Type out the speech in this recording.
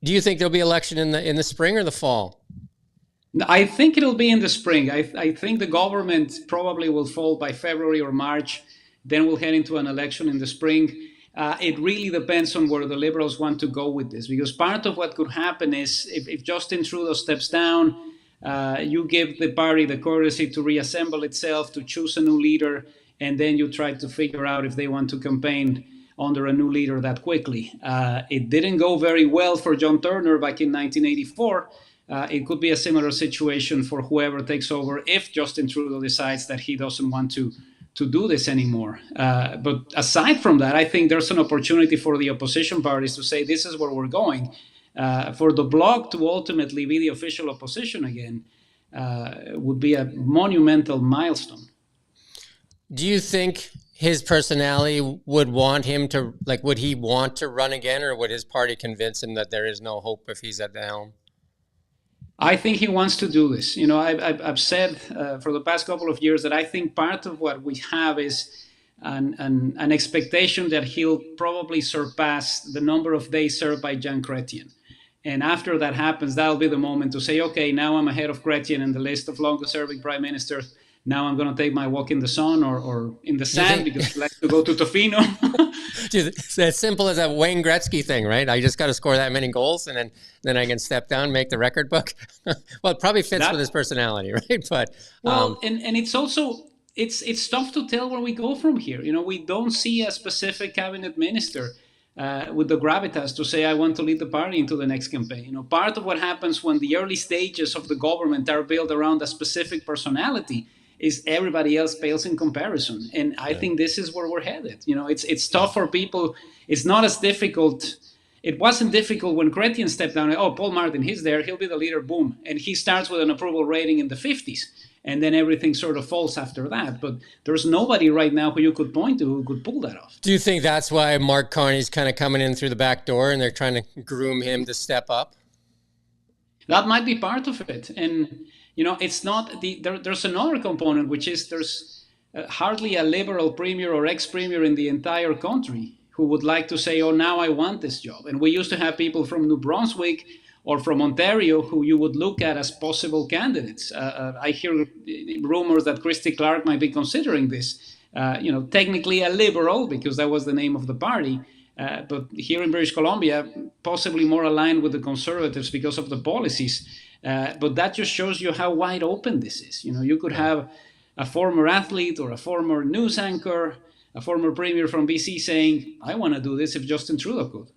Do you think there'll be election in the spring or the fall? I think it'll be in the spring. I think the government probably will fall by February or March. Then we'll head into an election in the spring. It really depends on where the Liberals want to go with this, because part of what could happen is if Justin Trudeau steps down, you give the party the courtesy to reassemble itself, to choose a new leader, and then you try to figure out if they want to campaign under a new leader that quickly. It didn't go very well for John Turner back in 1984. It could be a similar situation for whoever takes over if Justin Trudeau decides that he doesn't want to do this anymore. But aside from that, I think there's an opportunity for the opposition parties to say this is where we're going. For the Bloc to ultimately be the official opposition again would be a monumental milestone. Do you think his personality would want him to, like, would he want to run again, or would his party convince him that there is no hope if he's at the helm? I think he wants to do this. I've said for the past couple of years that I think part of what we have is an expectation that he'll probably surpass the number of days served by Jean Chrétien. And after that happens, that'll be the moment to say, okay, now I'm ahead of Chrétien in the list of longest serving prime ministers. Now I'm going to take my walk in the sun or in the sand because he likes to go to Tofino. It's as simple as a Wayne Gretzky thing, right? I just got to score that many goals, and then I can step down, make the record book. Well, it probably fits with his personality, right? But and it's also it's tough to tell where we go from here. We don't see a specific cabinet minister with the gravitas to say I want to lead the party into the next campaign. Part of what happens when the early stages of the government are built around a specific personality is everybody else pales in comparison. And I think this is where we're headed. It's tough for people. It's not as difficult. It wasn't difficult when Chrétien stepped down. Oh, Paul Martin, he's there. He'll be the leader. Boom. And he starts with an approval rating in the 50s. And then everything sort of falls after that. But there's nobody right now who you could point to who could pull that off. Do you think that's why Mark Carney's kind of coming in through the back door and they're trying to groom him to step up? That might be part of it. And it's not there's another component, which is there's hardly a liberal premier or ex-premier in the entire country who would like to say, oh, now I want this job. And we used to have people from New Brunswick or from Ontario who you would look at as possible candidates. I hear rumors that Christy Clark might be considering this. Technically a liberal, because that was the name of the party. But here in British Columbia, possibly more aligned with the Conservatives because of the policies. But that just shows you how wide open this is. You could have a former athlete or a former news anchor, a former premier from BC saying, I want to do this if Justin Trudeau could.